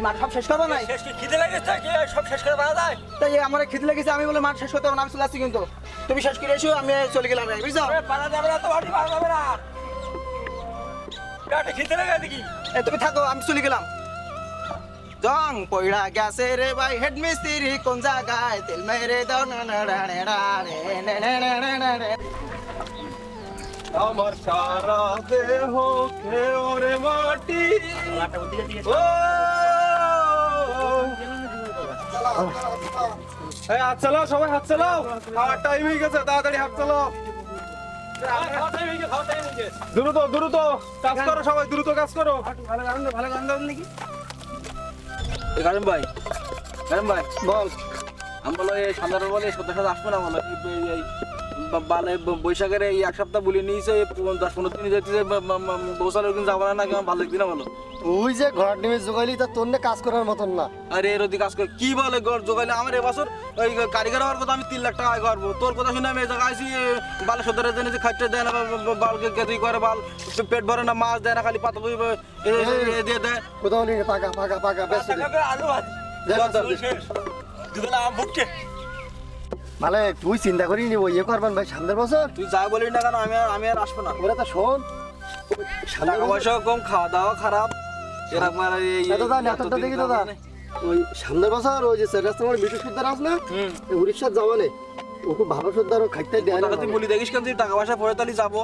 মাঠ সব শেষ করবো না শেষ কি খিদে লেগেছে কি সব শেষ করে পাওয়া যায়? তাই আমার খিদে লেগেছে আমি বলে মাঠ শেষ করতে হবে না আমি চলে আসছি কিন্তু তুমি শেষ করে এসো আমি চলে গেলাম বুঝছো পারা যাবে না তো বাড়ি পারা যাবে না পেটে খিদে লেগেছে কি? তুমি থাকো আমি চলে গেলাম জং পয়ড়া গেছে রে ভাই হেড মিস্ত্রি কোন জায়গায় তেল মেরে দাও না না রা রে রা রে নে নে নে নে নে রে আমার সারা দেহ খেয়ে মাটি ও এই হাত চালাও সবাই হাত চালাও খাওয়ার টাইম হয়ে গেছে তাড়াতাড়ি হাত চালাও দ্রুত দ্রুত কাজ করো সবাই দ্রুত কাজ করো ভালো গান দাও নাকি কারণ ভাই বল আমি বলো এই সাধারণ বলে সত্যি সাথে আসবে না বলো এই মানে বৈশাখের এই এক সপ্তাহ বলে নিয়েছে 10-15 দিন যেতে বৌসালের কিন্তু যাবো না কেমন ভালো লাগবে না বলো ওই যে ঘর নেমে জোগাইলি তা তোর কাজ করার মতন না আরে এর অধিক কাজ করে কি বলে জোগাইলে আমার এবছর ওই কারিগর হওয়ার কথা আমি 3 লাখ টাকা আয় করবো তোর কথা শুনে আমি এই জায়গায় আসি বালে সদরের জন্য যে খাইতে দেয় না বালকে গেদি করে বাল পেট ভরে না মাছ দেয় না খালি পাতা দিয়ে দেয় কোথাও নিয়ে পাকা পাকা পাকা বেশ আলু ভাজি দুবেলা আম ভুগছে মানে তুই চিন্তা করি নিব ইয়ে করবেন ভাই সামনের বছর তুই যা বলিস না কেন আমি আর আসবো না ওরা তো শোন সামনের টাকা পয়সা কম খাওয়া দাওয়া খারাপ এরকম আর এই দাদা নেতাটা দেখি দাদা ওই সামনের বছর ওই যে রাস্তার মিঠু সুদ্দার আছে না উড়িষ্যার যাবো না ও খুব ভালো সুদ্দার ও খাইতে দেয় না তুই বলি দেখিস কেন তুই টাকা পয়সা পরে তাহলে যাবো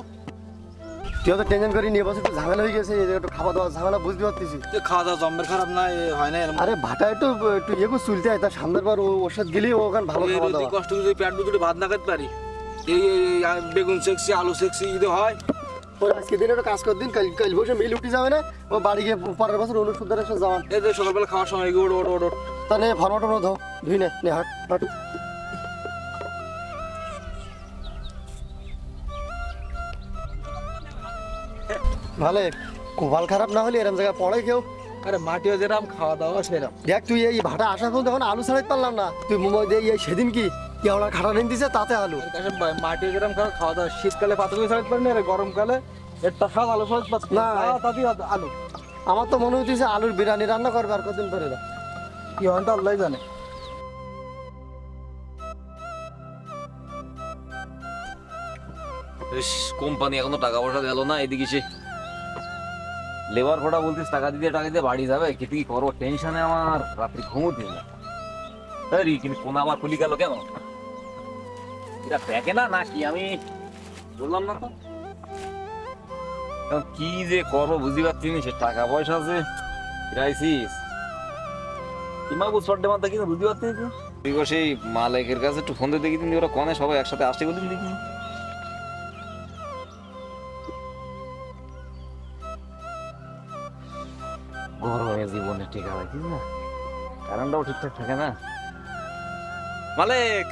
তুই তো টেনশন করি নিয়ে বছর একটু ঝামেলা হয়ে গেছে একটু খাওয়া দাওয়া ঝামেলা বুঝতে পারতেছি তুই খাওয়া দাওয়া জম্মের খারাপ না হয় না আরে ভাটা একটু একটু ইয়ে করে চলতে হয় তার সামনের বার ওর সাথে গেলেই ওখানে ভালো খাওয়া দাওয়া কষ্ট করে পেট দুটো ভাত না খেতে পারি এই বেগুন সেকসি আলু সেকসি ঈদে হয় ওই আজকে দিন একটা কাজ কর দিন কাল কাল বসে মিল উঠে যাবে না ও বাড়ি গিয়ে পরের বছর অনু সুদ্দারের সাথে যাওয়ান এই যে সকালবেলা খাওয়ার সময় ওট ওট ওট ওট তাহলে ফরমাটো ধো ধুই নে হাট হাট ভালে কোপাল খারাপ না হলে এরম জায়গায় পড়ে কেউ আরে মাটিও যেরাম খাওয়া দাওয়া সেরাম দেখ তুই এই ভাটা আসা পর্যন্ত এখন আলু ছাড়াইতে পারলাম না তুই মুম্বাই দিয়ে এই সেদিন কি কেওড়া খাটা রেন দিছে তাতে আলু মাটিও যেরাম খাওয়া দাওয়া শীতকালে পাতাগুলো ছাড়াতে পারি না আর গরমকালে একটা সব আলু ছাড়াতে পারছি না। তাতেই আলু আমার তো মনে হচ্ছে আলুর বিরিয়ানি রান্না করবে আর কদিন পরে না কি হয় তো আল্লাহ জানে কোম্পানি এখনো টাকা পয়সা দিল না এদিকে সে লেবার ভাড়া বলতিস টাকা দিতে বাড়ি যাবে কি কি করবো টেনশনে আমার রাত্রি ঘুমোতে না আরে কিন্তু কোন আমার খুলি গেল কেন এটা দেখে না নাকি আমি বললাম না তো এখন কি যে করবো বুঝতে পারছি না সে টাকা পয়সা আছে ক্রাইসিস কিমা বুঝতে মাথা কিন্তু বুঝতে পারছি না তুই সেই মালিকের কাছে একটু ফোন দিয়ে দেখি দিন ওরা কনে সবাই একসাথে আসতে বলিন দেখি গরমে জীবনে টিকা হয় না কারণটাও ঠিকঠাক থাকে না মালিক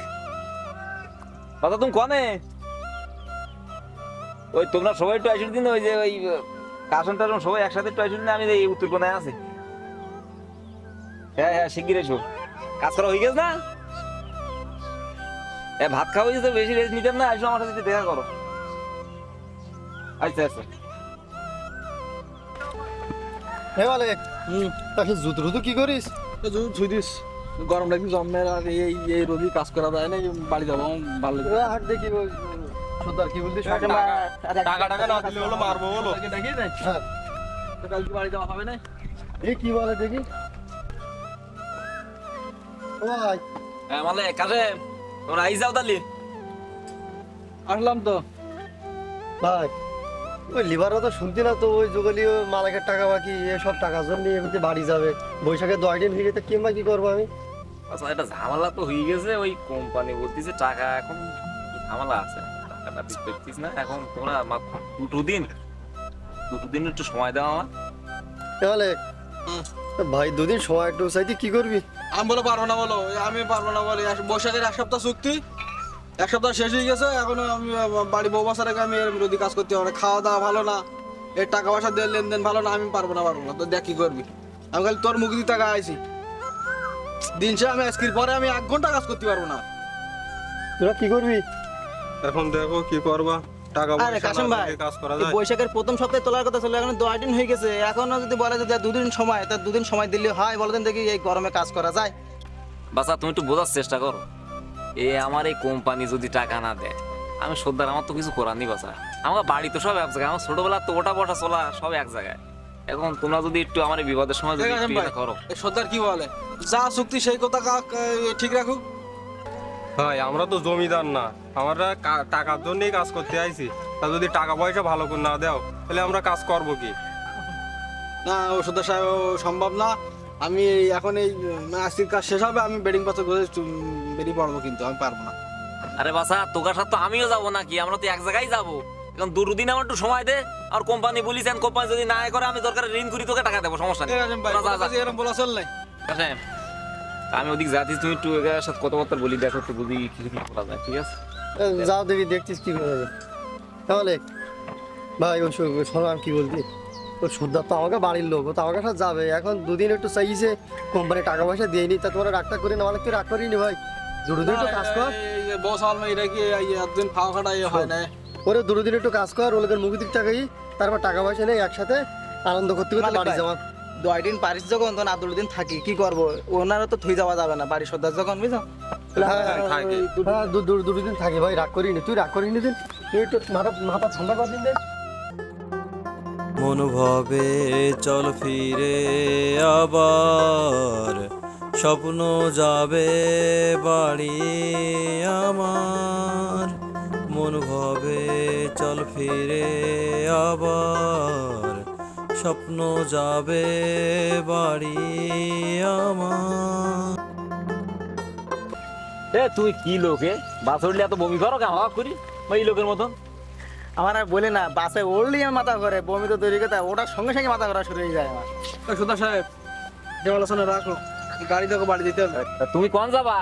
দাদা তুমি কনে ওই তোমরা সবাই একটু আসুন দিন ওই যে ওই কাশন টাশন সবাই একসাথে একটু আসুন না আমি এই উত্তর কোনায় আছি হ্যাঁ শিগগির এসো কাজ করা হয়ে গেছে না ভাত খাওয়া হয়েছে বেশি রেস্ট নিতাম না আসো আমার সাথে দেখা করো আচ্ছা আচ্ছা হে বলে তাকে জুতো রুতু কি করিস ছুই দিস গরম লাগবে জম্মের আর এই রোদি কাজ করা যায় না বাড়ি যাবো ভালো লাগবে হাট দেখি সর্দার কি বলছিস টাকা টাকা না দিলে হলো মারবো বলো দেখি না হ্যাঁ তো কালকে বাড়ি যাওয়া হবে না এই কি বলে দেখি ও ভাই হ্যাঁ মালিক কাজে তোমরা আই যাও তাহলে আসলাম তো ভাই ওই লিভারও তো শুনতি না তো ওই যোগালি মালিকের টাকা বাকি এসব টাকা জন্য এমনিতে বাড়ি যাবে বৈশাখে 10 দিন হয়ে গেছে কিংবা কি করবো আমি আচ্ছা এটা ঝামেলা তো হয়ে গেছে ওই কোম্পানি বলতেছে টাকা এখন ঝামেলা আছে টাকাটা দিচ্ছিস না এখন তোমরা দুটো দিন একটু সময় দাও আমার তাহলে ভাই দুদিন সময় একটু চাইতে কি করবি আমি বলে পারবো না বলো আমি পারবো না বলে বৈশাখের এক সপ্তাহ চুক্তি এক সপ্তাহ শেষ হয়ে গেছে এখন আমি বাড়ি বউ বাসার আগে আমি এর বিরোধী কাজ করতে হবে না খাওয়া দাওয়া ভালো না এর টাকা পয়সা দিয়ে লেনদেন ভালো না আমি পারবো না তো দেখ কি করবি আমি খালি তোর মুখ দিয়ে টাকা আইছি দিন শেষে আমি আজকের পরে আমি 1 ঘন্টা কাজ করতে পারবো না তোরা কি করবি এখন দেখো কি করবা টাকা আরে পয়সা কাসেম না ভাই, দিলে কাজ করা এই যায়? বৈশাখের প্রথম সপ্তাহে তোলার কথা ছিল, এখন 10 দিন হয়ে গেছে। এখনো যদি বলে যে 2 দিন সময়, তা 2 দিন সময় দিলে হয়? বলতেন দেখি এই গরমে কাজ করা যায়? বাসা তুমি একটু বোঝার চেষ্টা করো। আমার এই কোম্পানি যদি টাকা না দেয়, আমি সর্দার, আমার তো কিছু করার নেই বাসা। আমার বাড়ি তো সব এক জায়গায়, আমার ছোটবেলা তো ওটা বটা চলা সব এক জায়গায়। এখন তোমরা যদি একটু আমার এই বিপদের সময় যদি একটু ইয়ে করো। এই সর্দার কি বলে, যা চুক্তি সেই কথা ঠিক রাখুক। ভাই আমরা তো জমিদার না, আমরা টাকার জন্যই কাজ করতে আইছি। তা যদি টাকা পয়সা ভালো করে না দাও তাহলে আমরা কাজ করব কি? না ও সর্দার সাহেব, ও সম্ভব না। আমি এখন এই আজকের কাজ শেষ হবে, আমি বেডিং পাথর করে বেরিয়ে পড়বো, কিন্তু আমি পারবো না। আরে বাসা, তোকার সাথে তো আমিও যাবো নাকি? আমরা তো এক জায়গায় যাবো। এখন 2 দিন আমার একটু সময় দে। আর কোম্পানি বলিছেন, কোম্পানি যদি না করে আমি দরকার ঋণ করি, তোকে টাকা দেবো, সমস্যা নেই। ঠিক আছে ভাই, তোরা যা, যা। এরকম বলা চল নাই। কাসেম, আমি ওদিক যাচ্ছি, তুমি একটু এর সাথে কথাবার্তা বলি, দেখো তো বুঝি কিছু কি করা যায়, ঠিক আছে? যাও দেখি, দেখছিস কি করা যায়। তাহলে ভাই ও শোনো, আমি কি বলছি, ও সর্দার তো আমাকে বাড়ির লোক, ও তো আমার কাছে যাবে। এখন 2 দিন একটু চাইছে, কোম্পানি টাকা পয়সা দিয়েনি, তা তোমরা রাগটা করে না, মানে তুই রাগ করিনি ভাই, দুটো দিন একটু কাজ কর। বস আলমা এটা কি একদিন ফাওয়া খাটা হয় না? ওরে 2 দিন একটু কাজ কর, ওদের মুখ দিক টাকাই, তারপর টাকা পয়সা নেই, একসাথে আনন্দ করতে করতে মালিক বাড়ি ভাই, যাওয়া। 2 দিন পারিস যখন, তখন আর 2 দিন থাকি, কি করবো? ওনারও তো থুই যাওয়া যাবে না, বাড়ির সর্দার যখন, বুঝছো? হ্যাঁ, থাকে। হ্যাঁ, 2 দিন থাকি ভাই, রাগ করিনি, তুই রাগ করিনি দিন, তুই একটু মাথা ঠান্ডা কর দিন। মনোভাবে চল ফিরে আবার, স্বপ্ন যাবে বাড়ি আমার। মনোভাবে চল ফিরে আবার, স্বপ্ন যাবে বাড়ি আমার। তুই কি লোকে বাস উঠলে এত বমি করো কেন? হওয়া করি এই লোকের মতন। আমার আর বলে না, বাসে উঠলেই আমার মাথা করে, বমি তো তৈরি করতে, ওটার সঙ্গে সঙ্গে মাথা করা শুরু হয়ে যায় আমার। এই সর্দার সাহেব, যে আলোচনা রাখো, গাড়ি দেখো, বাড়ি দিতে হবে। তা তুমি কোন যাবা?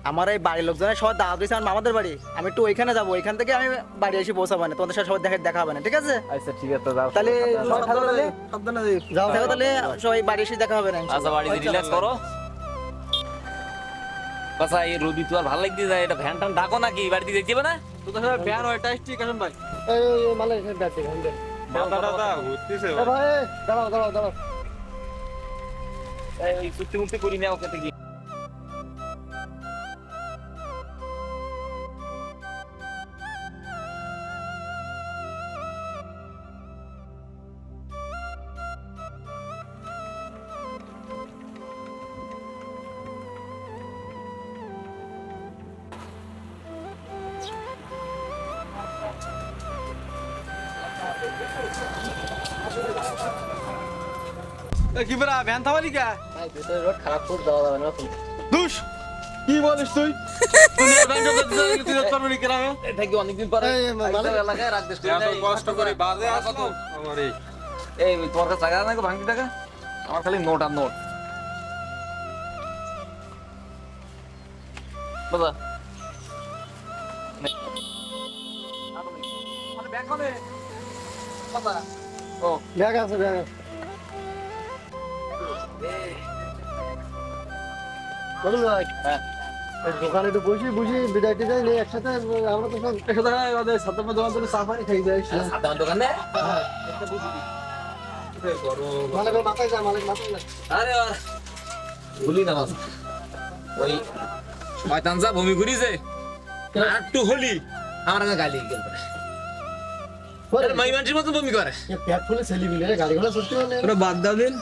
আমার এই বাড়ির লোকজনের সবাই দাওয়াত দিয়েছে আমার মামাদের বাড়ি, আমি একটু ওইখানে যাবো, ওইখান থেকে আমি বাড়ি এসে পৌঁছাবো না, তোমাদের সাথে সবাই দেখা হবে না, ঠিক আছে? আচ্ছা ঠিক আছে, যাও। তাহলে সবাই থাকো, তাহলে সাবধানে যাও থাকো, তাহলে সবাই বাড়ি এসে দেখা হবে না। আচ্ছা, বাড়িতে রিল্যাক্স করো। বাসা, এই রোদি তো আর ভালো লাগতে যায়, এটা ভ্যান ট্যান ডাকো নাকি? বাড়িতে যেতে হবে না? সর্দার সাহেব, ফ্যান ওইটাই ঠিক আছে ভাই। এই মালা এখানে ব্যাট দে, এখানে দে। মাথা টাথা ঘুরতেছে এ ভাই, দাঁড়াও দাঁড়াও দাঁড়াও। এই চুক্তি মুক্তি করি না ওকে থেকে। কি বেড়া ভ্যান থামালি কে? ভাই ভেতরে রোড খারাপ করে দেওয়া যাবে না তো। দুষ, কি বলিস তুই? তুই নিয়ে ভ্যান চলতে তুই যেতে পারবি না গ্রামে? এটা কি অনেকদিন পরে এই, মালিক। এলাকায় রাখ দেশ এত কষ্ট করে বাজে আসতো আমার এই। এই তোমার কাছে টাকা নাই? ভাঙতি টাকা আমার খালি নোট আর নোট। বাবা ব্যাগ কবে? বাবা ও ব্যাগ আছে, ব্যাগ আছে। বলুন ভাই, হ্যাঁ, এই দোকানে একটু বসি বিদায় টিদায় নেই একসাথে, আমরা তো সব এই সর্দার সাহেব, আমাদের সাদ্দামের দোকান থেকে চা পানি খাই যাই। সাধারণ দোকানে। মালিক মাথায় যায়, মালিক মাথায় যায়। আরে আর ভুলি না বাবা, ওই শয়তান যা ভূমি ঘুরিছে একটু হলি আমার আগে গালি গেল। মাইমানসির মতো বমি করে। এ পেট ফুলে ছেলে মিলে রে, গাড়ি ঘোড়া সত্যি মানে ওটা বাদ দাও দিন,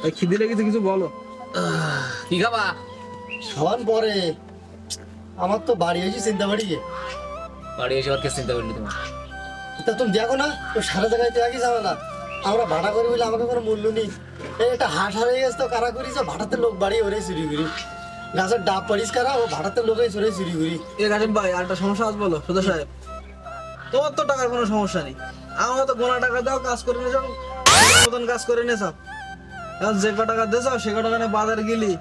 ওই খিদে লেগেছে, কিছু বলো। কি খাবা? খাওয়ান পরে। আমার তো বাড়ি এসে চিন্তা বাড়ি গিয়ে, বাড়ি এসে আর কে চিন্তা করলি তোমার? তা তুমি দেখো না, তো সারা জায়গায় তো একই যাবে না, আমরা ভাড়া করি বলে আমাকে কোনো মূল্য নেই। এই একটা হাট হারিয়ে গেছে তো কারা করিস, ভাড়াতে লোক বাড়ি ওরে চুরি করি, গাছের ডাব পারিস কারা, ও ভাড়াতে লোক এই চুরি চুরি করি। এ কাসেম ভাই, আর একটা সমস্যা আছে বলো সর্দার সাহেব। তোমার তো টাকার কোনো সমস্যা নেই, আমার তো গোনা টাকা দাও, কাজ করে নিয়ে যাও, মতন কাজ করে নিয়ে যাও। এখন যে ক টাকা দিয়ে যাও, সে ক টাকা নিয়ে বাজার গেলি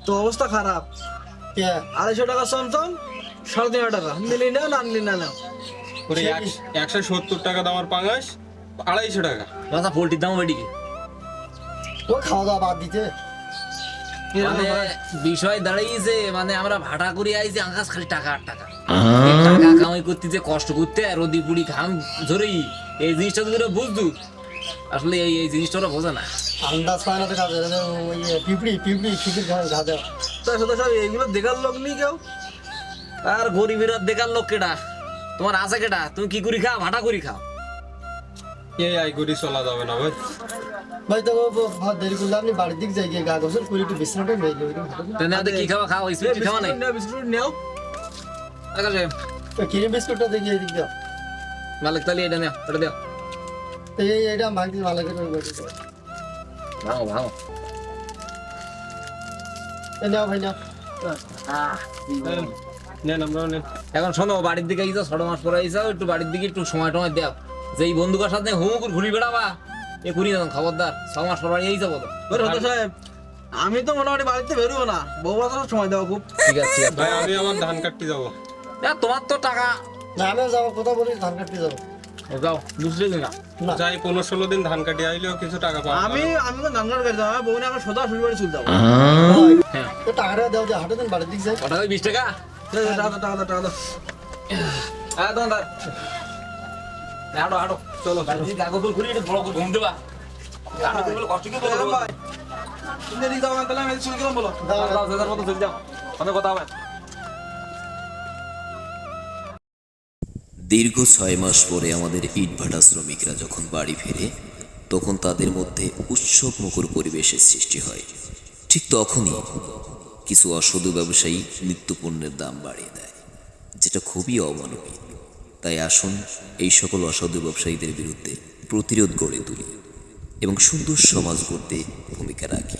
তো অবস্থা খারাপ। কে 250 টাকা চমচম, 3.5 টাকা নিলি না, না নিলি না নাও। ওরে 170 টাকা দামের পাঙ্গাস 250 টাকা। মাথা পোল্ট্রির দাম বেড়ে গেছে। ও খাওয়া দাওয়া বাদ দিতে। মানে বিষয় দাঁড়িয়েছে, মানে আমরা ভাড়া করে আইছি, আকাশ খালি টাকা আর টাকা। টাকা কামাই করতে যে কষ্ট করতে আর রোদি পুড়ি ঘাম ঝরেই এই জিনিসটা যদি ওরা বুঝতো আসলে এই জিনিসটা ওরা বোঝে না। আন্দাজ পায় না তো কাজ ওই পিঁপড়ি পিঁপড়ির ঘা দেওয়া। তার সাথে সব এইগুলো দেখার লোক নেই কেউ। আর গরিবের দেখার লোক কেডা, তোমার আছে কেডা? তুমি কি করি খাও? ভাটা করি খাও। এই আই করি চলা যাবে না ভাই। ভাই তো দেরি করলে আপনি বাড়ির দিক যাই গিয়ে গা গোসল করে একটু বিশ্রামটা নিয়ে তো কি খাওয়া খাও? স্পিড খাওয়া নাই? বিস্কুট নেও। আকাশে ক্রিম বিস্কুটটা দেখি এদিক দাও। মালিক তালি এটা নেও, এটা দেও। এইটা ভাঙতে ভালো করে ভাঙো ভাঙো। নাও ভাই নাও। নেন আমরা নেন। এখন শোনো, বাড়ির দিকে আইসা 6 মাস পরে আইসা একটু বাড়ির দিকে একটু সময় টময় দেও। যে এই বন্ধুকার সাথে হুমুকুর ঘুরি বেড়াবা এ করি না, খবরদার। 6 মাস পর বাড়ি এই যাবো তো। ওরে হতো সাহেব, আমি তো মোটামুটি বাড়িতে বেরোবো না, বউ বাচ্চার সময় দেওয়া খুব। ঠিক আছে ঠিক আছে। ভাই আমি আমার ধান কাটতে যাবো। তোমার তো টাকা না আমিও যাবো, কথা বলিস ধান কাটতে যাবো। যাও বুঝলে না। না যাই 15-16 দিন ধান কাটি আইলেও কিছু টাকা পাবো। আমি তো গাঙ্গার কাছে যাবো, বউ নিয়ে আমার সোজা শুরু করে চলে যাবো। হ্যাঁ তো টাকাটা দেওয়া যে হাটে দিন বাড়ির দিক যাই। কটা ওই 20 টাকা? টাকা দাও। হ্যাঁ দোকানদার হাঁটো হাঁটো চলো। কাগজ ঘুরি এটা বড় করে ঘুম দেবা। হাঁটো করে বলে কষ্ট কি বলো ভাই, তুমি এদিকে যাও, তাহলে আমি এদিকে চলে গেলাম, বলো। দাও দাদার মতো চলে যাও, অনেক কথা হবে। দীর্ঘ 6 মাস পরে আমাদের ইটভাটা শ্রমিকরা যখন বাড়ি ফেরে তখন তাদের মধ্যে উৎসব মুখর পরিবেশের সৃষ্টি হয়। ঠিক তখনই কিছু অসাধু ব্যবসায়ী নিত্যপণ্যের দাম বাড়িয়ে দেয়, যেটা খুবই অমানবিক। তাই আসুন এই সকল অসাধু ব্যবসায়ীদের বিরুদ্ধে প্রতিরোধ গড়ে তুলি এবং সুন্দর সমাজ গড়তে ভূমিকা রাখি।